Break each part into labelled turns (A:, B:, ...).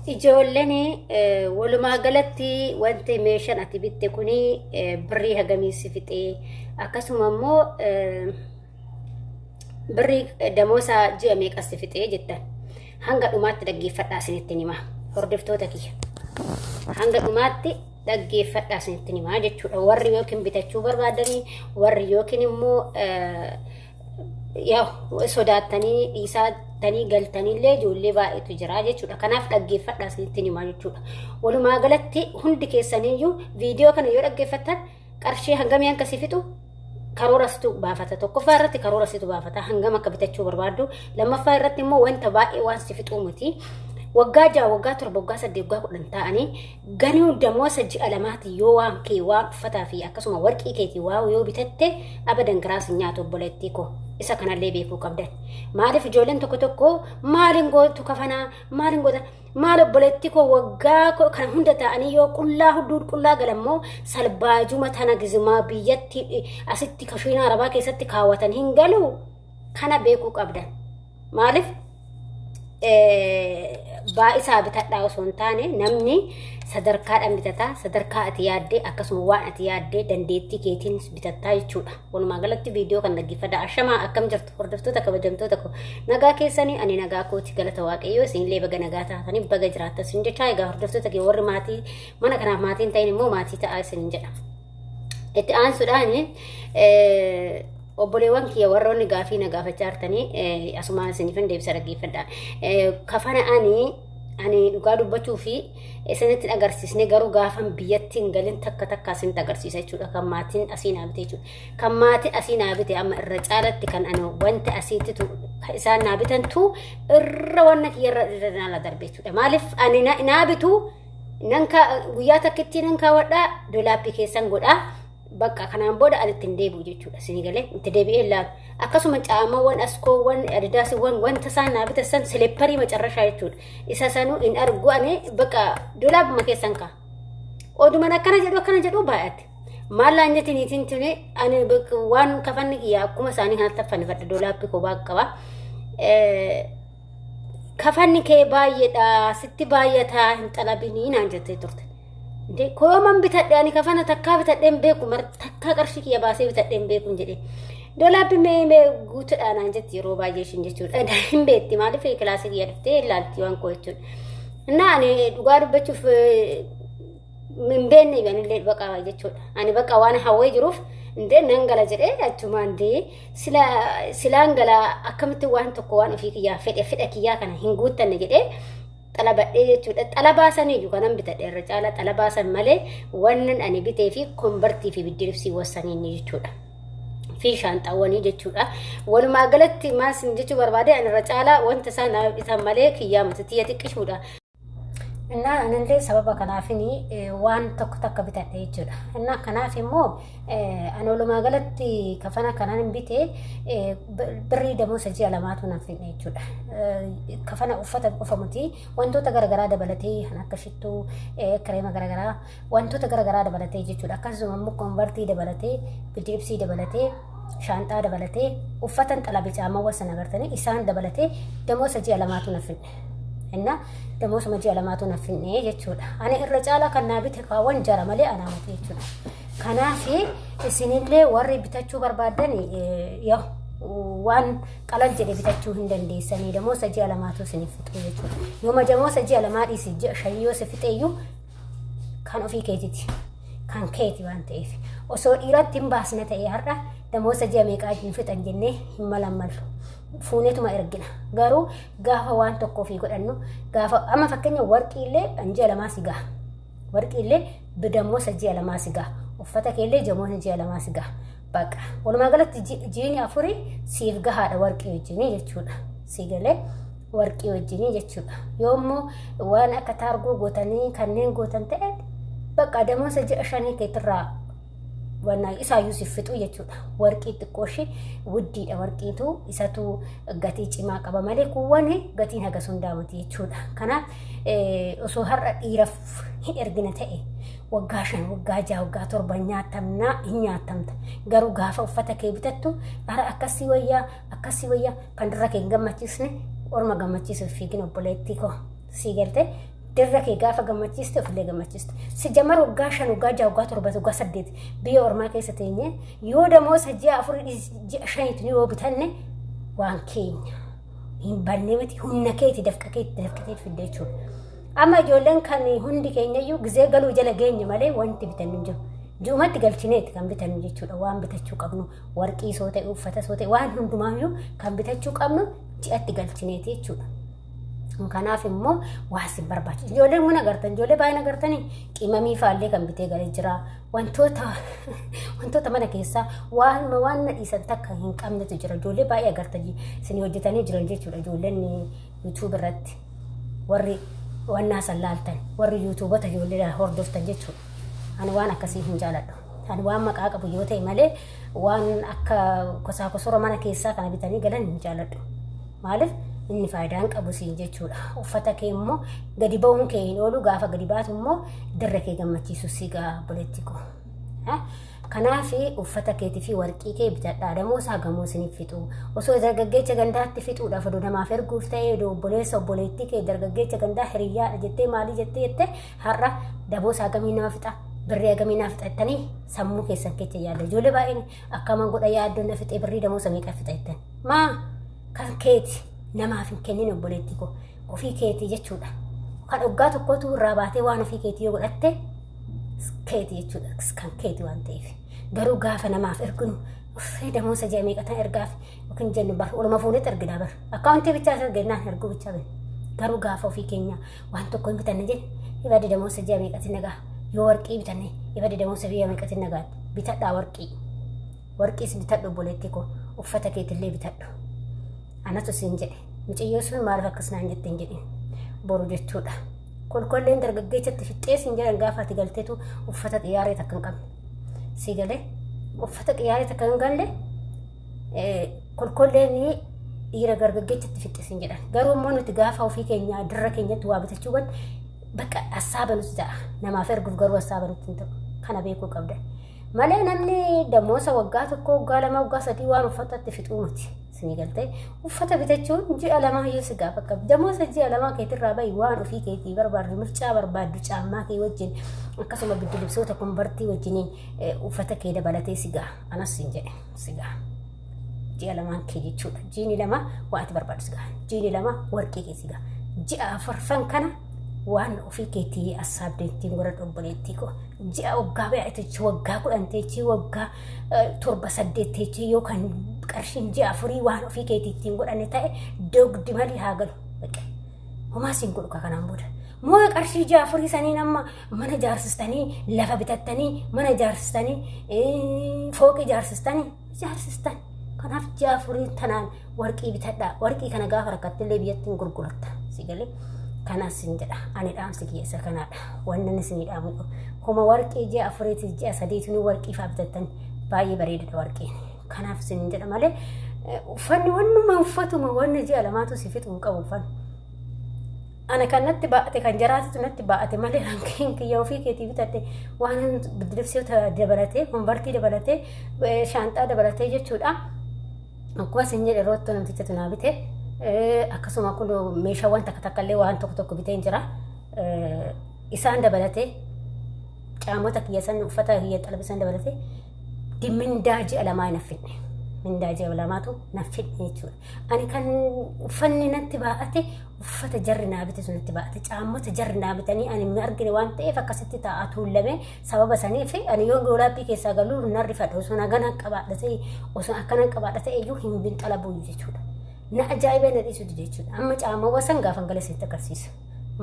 A: Ijoolleen walumaa galatti wanti meeshaan ati bitte kuni birrii hagamiisi fixee akkasuma immoo birrii damoosa ji'a meeqas fixee jettan hanga dhumaatti dhaggeeffadhaa isinitti hima hordoftoota kiyya. Hanga dhumaatti dhaggeeffadhaa isinitti hima jechuudha. Warri yookiin bitachuu barbaadanii warri yookiin immoo yaa sodaatanii dhiisaa tanii galtanillee ijoollee baay'eetu jira jechuudha. Kanaaf dhaggeeffadhaa isinitti hima jechuudha. Walumaa galatti hundi keessaniyyuu viidiyoo kana yoo dhaggeeffattan qarshii hangamii akka si fixu karoora situ baafata. Tokkoffaa irratti karoora situ baafata hangam akka bitachuu barbaaddu. Lammaffaa irratti immoo wanta baay'ee waan si fixu miti. Waggaa 6 waggaa 7 waggaa 8 waggaa 10 ta'anii ganuu damoosa ji'a lamaati yoo waan kee waan uffataa fi akkasuma warqii keetii waa yoo bitatte abadan giraas nyaatu obboleettii koo. Isa kanallee beekuu qabdan. Maaliif ijoolleen tokko maalin gootu kafanaa maalin goota maal obboleettii koo waggaa kana hunda ta'anii yoo qullaa hudduu qullaa galammoo salbaajuma tana gizumaa biyyatti asitti kashiina arabaa keessatti kaawwatan hin galu kana beekuu qabdan. Maaliif baay'isaa bitadhaa osoo hin taane namni sadarkaadhaan bitataa sadarkaa ati yaaddee akkasuma waan ati yaaddee dandeettii keetiin bitataa jechuudha. Walumaa galatti viidiyoo kan dhaggeeffadhaa. Ashamaa akkam jirtu hordoftoota kabajamtoota koo nagaa keessanii ani nagaa kooti galata waaqayyoo isinillee baga nagaa taataniif baga jiraattan isin jechaa egaa hordoftoota kee warri maatii mana kanaaf maatiin ta'in immoo maatii ta'aa isin jedha. Itti aansuudhaan obboleewwan kiyya warroonni gaafii na gaafachaa jirtanii asumaan isiniifin deebisa dhaggeeffadhaa. Kafana ani dhugaa dubbachuu fi isinitti agarsiisne garuu gaafan biyyatti hin galin takka isinitti agarsiisa jechuudha. Kan maatiin asii naa bite jechuudha. Kan maatiin asii naa bite amma irra caalatti kan ani wanti asiittitu isaan naa bitantu irra wanna kiyya irra naa darbe jechuudha. Maaliif ani naa bitu nanka guyyaa takkitti nan kaawwadhaa doolaappii keessan godhaa. Bakka kanaan booda alitti hin deebi'u jechuudha. Isin galee itti deebi'ee ilaalu. Akkasuma caamawwan askoowwan adidaasiiwwan wanta isaan naa bitan sileepparii macarrashaa jechuudha. Isa sanuu hin argu ani bakka doolaappuma keessan kaa. Oduman akkana jedhu baay'ate. Maal laanjatiniitiin tuni ani waan kafanni kiyyaa akkuma isaanii kanatti affannifadha doolaappii koo baay'ee qaba. Kafanni kee baay'eedha sitti baay'ataa hin xalabinii naan jettee turte. De kooman bitadhe ani kafana takkaa bitadheen beeku mar takkaa qarshii kiyya baasee bitadheen beeku jedhe doolaappii mee guutuudha naan jetti yeroo baay'ee ishin jechuudha. Hin beetti maaliif kilaasii kiyya dhuftee ilaalti waan koo jechuudha. Innaa ani dhugaa dubbachuuf hin beekne ibanillee baqaa jechuudha. Ani baqa waan hawwee jiruuf indee nan gala jedhee achumaan dee silaan gala akkamitti waan tokko waan ofii kiyyaa fedha kiyyaa kana hin guuttanne jedhee xalabadhee jechuudha. Xalabaasanii kanan bitadhe irra caala xalabaasan malee wannan ani bitee fi konvertii fi biddiribsii wassanii jechuudha. Fi shaanxaawwanii jechuudha. Walumaa galatti maas jechuu barbaade ani irra caala wanta isaan bitan malee kiyyaa matatti xiqqishuudha. Innaa anillee sababa kanaafini waan tokko takka bitadhe jechuudha. Innaa kanaaf immoo ani walumaa galatti kafana kanaan bitee birrii damoosa ji'a lamaatu nan fidhe jechuudha. Kafana uffata qofa miti wantoota garagaraa dabalatee kan akka shittuu kireema garagaraa wantoota garagaraa dabalatee jechuudha. Akkasuma immoo konvertii dabalatee biddiribsii dabalatee shaanxaa dabalatee uffatan xalabii caamawwan sana agartanii isaan dabalatee damoosa ji'a lamaatu nan fidhe. Inna damoosa ji'a lamaatu nan fidhe jechuudha. Ani irra caala kan naa bite kaawwan jara malee anaa miti jechuudha. Kanaaf isinillee warri bitachuu barbaadan yaa waan qalal jedhe bitachuu hin dandeessanii damoosa ji'a lamaatu isiniif fixu jechuudha. Yooma damoosa ji'a lamaa dhiisi ji'a shayyoo si fixeeyyuu kan ofii keetiiti. Kan keeti waan ta'eef osoo dhiiratti hin baasne ta'ee har'a damoosa ji'a meeqaa hin fixan jennee hin malammallu. Fuuneetuma ergina. Garuu gaafa waan tokkoo fi godhannu gaafa amma fakkeenya warqiillee ji'a lamaa si gaha. Warqiillee damoosa ji'a lamaa si gaha. Uffata keellee damoosa ji'a lamaa si gaha. Baqa. Walumaa galatti jiini afurii siif gahaadha warqii wajjinii jechuudha. Si galee warqii wajjinii jechuudha. Yoommoo waan akka taargoo gootanii kanneen gootan ta'e baqa damoosa ji'a 5 keetirraa wanna isaayyuu si fixu jechuudha. Warqii xiqqooshi wuddiidha warqiitu isatu gatii cimaa qaba malee kuwwan gatiin haga sundaamati jechuudha. Kanaaf osoo har'a dhiiraaf hin ergina ta'e waggaa 5 waggaa 6 waggaa 7 nyaatamna hin nyaatamta. Garuu gaafa uffata kee bitattu ara akkasii wayyaa kan dirra kee hin gammachiisne orma gammachiisuuf fiigin obboleettii koo si galte درك يقاف جمتشست وفي اللي جمتشست سجمر وقاشن وقاجا وقاتر بس وقاسدت بيور ما كيستيني يودا موس هجيا أفرد شيء تنيو بتهني وان كينيا هم برنامج هنكيت دفكتي في الديتشو أما جولن كان هندي كينيا يو جزء قالوا جل جيني مالي وانت بتنجو جو ما تقلتنيت كان بتنجو وان بتشوك أبنو ورقي صوتي وفتى صوتي وان هندو مايو كان بتشوك أبنو جات تقلتنيت يتشو مكاناف مو واسب برباش جولن منا قرتن جولن باينا قرتني كيمامي فالي كان بتقل جرا وانتو منا كيسا وان إيسان تكا هنك أمنا تجرا جولن بايا قرتني سني وجتاني جران جيتشو جولن يوتيوب رد وري والناس اللالتن وري يوتيوب تجولن هوردوفتن جيتشو أنا وانا كسيهم جالدو أنا وان مكاك بيوتي مالي وان أكا كساكو سورو منا كيسا كان بتاني قلن جالدو مالف inni faayidaan qabu siin jechuudha uffata kee immoo gadi ba'uun kee hin oolu gaafa gadi baatu immoo dirra kee gammachiisu sigaa politiko kanaaf uffata keetii fi warqii kee bitadhaa damoo saagamoo siniif fixu osoo dargaggeecha gandaatti fixuudhaaf oduu namaaf erguuf ta'ee obboleessa obboleettii kee dargaggeecha gandaa hiriyyaadha jettee maalii jettee har'a daboo saagamii nama fixa birrii agamii naaf fixattanii sammuu keessan keessa yaadda ijoollee baay'een akkama godha yaaddoon na fixee birrii damoo samii qaf fixattan maa kan keeti namaaf hin kennin obboleettiko ofii keetii jechuudha kan dhuggaa tokkotu irraa baatee waan ofii keetii yoo godhatte keetii jechuudha kan keetii waan ta'eef garuu gaafa namaaf erginu uffee damoosa jee meeqatan ergaaf yookiin jennu bar oluma fuunetti ergida bar akkaawuntii bichaa ergennaan erguu bichaa bari garuu gaafa ofii keenya waan tokko hin bitanne jennu ibadde damoosa jee meeqatin nagaa yoo warqii bitanne ibadde damoosa jee meeqatin nagaa bitadhaa warqiis bitadhu obboleettiko uffata keetillee bitadhu anatu siin jedhe mucayyoo sun maaliif akkasnaan jetteen jedhin boru jechuudha kolkolleen dargaggeechatti fixxee siin jedhan gaafa ati galteetu uffata xiyaaree takka hin qabne si galee uffata xiyaaree takka hin galle kolkolleen dhiira dargaggeechatti fixxee siin jedhan garuu immoo nuti gaafa ofii keenya dirra keenyatti waa bitachuuwwan bakka assaaba nuti ta'a namaaf erguuf garuu assaaba nuti hin ta'u kana beekuu qabda malee namni damoosa waggaa tokko waggaa lama waggaa sadii waan uffatatti fixuu miti sini galtee uffata bitachuun ji'a lamaa yoo si gaafa qabdi damoosa ji'a lamaa keetirraa bahi waan ofii keetii barbaaddu mircaa barbaaddu caammaa kee wajjin akkasuma biddi libsoota konbartii wajjiniin uffata kee dabalatee si gaa anas hin jedhe si gaa ji'a lamaan kee jechuudha jiini lama waan ati barbaaddu si gaa jiini lama warqii kee si gaa ji'a afarfan kana waan ofii keetii assaabdeettiin warra obboleettiiko ji'a waggaa baay'ateechi waggaa kudhanteechi waggaa torba saddeetteechi yookaan qarshiin ji'a afurii waan ofii keetiittiin godhanne ta'e dogdi malee haa galu homaa siin godhu kanaan booda moo qarshii ji'a afurii saniin amma mana jaarsistanii lafa bitattanii mana jaarsistanii fooqii jaarsistan kanaaf ji'a afurii tanaan warqii bitadhaa warqii kana gaafa rakkattillee biyyattiin gurguratta si galee kanas sin jedha ani dhaamsi kiyesa kanaadha wannan sin dhaamu kuma warqii ji'a afuriitti ji'a sadiitti warqii faabitattan baay'ee bareedadha warqiin kanaaf sin jedha malee uffanni wannuma uffatuma wanni ji'a lamaatu si fixu qabu uffanni ana kanatti baate kan jaraatu natti baate malee rankiin kiyya ofii keetii bitadhe waan bidilibsiyoota dabalatee konbartii dabalatee shaanxaa dabalatee jechuudha akkuma sin jedhe rootto namticha tunaa bitee akkasuma kun meeshaawwan takka-takkallee waan tokko bitee jira isaan dabalatee caamota kiyyasan uffata kiyya xalabisan dabalatee dimmindaa ji'a lamaa naffinne mindaa ji'a lamaatu naffinne jechuudha ani kan uffanni natti baa'ate uffata jarri naa bite sunatti baa'ate caamota jarri naa bitanii ani hin argine waan ta'eef akkasitti taa'aa tuullame sababa saniif ani yoo doolaapii keessaa galuu narri fadha osoo nagana qabaadha ta'e osoo akkana qabaadha ta'e iyyuu hin binxalabuu jechuudha na ajaa'iba na dhiisu jechuudha amma caama wasan gaafan galee sitti agarsiisa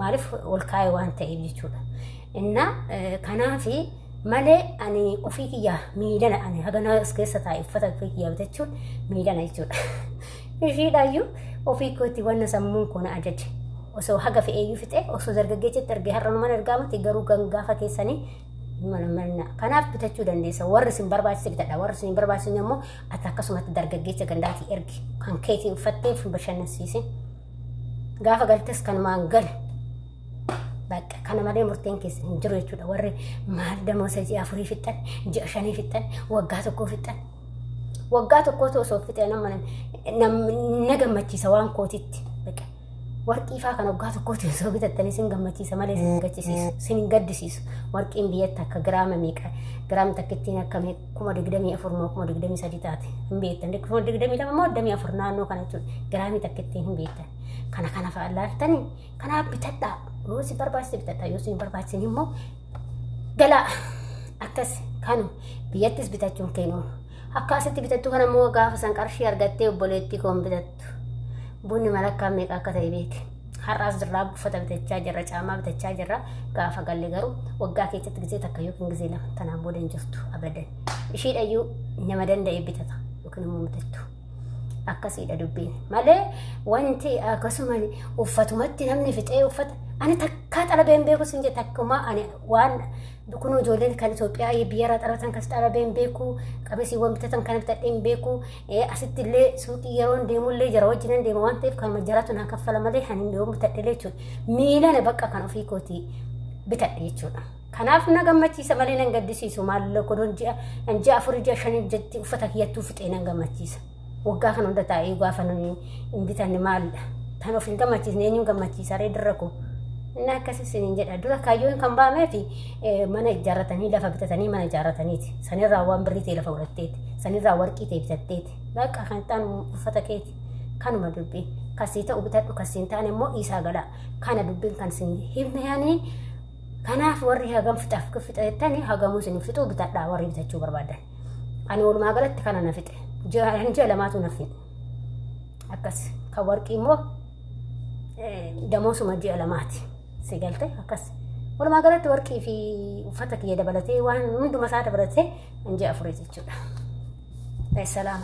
A: maaliif ol kaa'e waan ta'eef jechuudha inna kanaafi malee ani ofii kiyyaa miidhana ani hagana as keessa taa'e uffata ofii kiyyaa bitachuun miidhana jechuudha ishiidhaayyuu ofii kootti wanna sammuun kun ajaje osoo haga fe'eeyyuu fixe osoo dargaggeechatti argee har'a mana ergaamatti garuu gaafa keessanii mana kanaaf bitachuu dandeessa warri sin barbaachise bitadha warri sin barbaachise immoo ati akkasumatti dargaggeecha gandaatii ergi kan keetii uffatteef bashannansiise gaafa galtes kan maangal bakka kana malee murteen keessa hin jiru jechuudha warri maal damoosa ji'a afurii fixan ji'a shanii fixan waggaa tokkoo fixan waggaa tokkootu osoo fixee nama gammachiisa waan kootitti bakka warqii faa kan waggaa tokkootti osoo bitattanii sin gammachiisa malee sin gaddisiisu sin gaddisiisu warqiin biyyatti akka giraama meeqa giraama takkittiin akka 24,000 moo 23 taate hin beektan 22 moo 24 naannoo kana jechuudha giraamii takkittiin hin beektan kana fa'aa laaltanii kanaaf bitadhaa yoo si barbaachise bitadhaa yoo si hin barbaachise immoo galaa akkas kanu biyyattis bitachuun kennu akkasitti bitattu kana immoo gaafa san qarshii argattee obboleettii koon bitattu bunni malakkaan meeqa akka ta'e beeki har'aas jirraa uffata bitachaa jirra caamaa bitachaa jirra gaafa galle garuu waggaa keessatti gisee takka yookiin gisee lama tanaan booda hin jirtu abadan ishiidhayyuu nama danda'e bitata yookiin immoo bitattu akkasiidha dubbiin malee wanti akkasuma uffatumatti namni fixee uffata ani takka xalabeen beeku sin jette akkuma ani waan kun ijoolleen kan Itoophiyaa biyya xalatan kas xalabeen beeku qabesiiwwan bitatan kan bitadheen beeku asitti illee suuqii yeroo deemullee jara wajjin deema waan ta'eef kan majjaraatu naa kaffala malee hani yoo bitadhee jechuudha miilana bakka kan ofii kooti bitadhee jechuudha kanaaf na gammachiisa malee nan gaddisiisu maal kodon ji'a 4-5 jetti uffata kiyyattuu fixee nan gammachiisa waggaa kan hunda taa'ee gaafa nan bitanne maal tan of hin gammachiisne eenyuun gammachiisa reedirra ko Nah kasih sini jadi dulu kayu yang kambame fi mana ijaratani lafa bitatani mana ijaratani ti sani rawan berite lafa uratete sani rawar kite bitatete bak akan tan fatakete kan madubbi kasita ubitat kasinta ne mo isa gala kana dubbin kan sini himne yani kana warri hagam fitaf kfitatani hagamu sini fitu bitadda warri bitachu barbadan ani wal magalat kana nafite jalamatu nafin akas ka warqi mo damosu maji alamati سجلته هكذا ولا ما قلت وركي في فتك يد بلتي وان منذ مساعدة بلتي نجي أفريت الجودة السلامة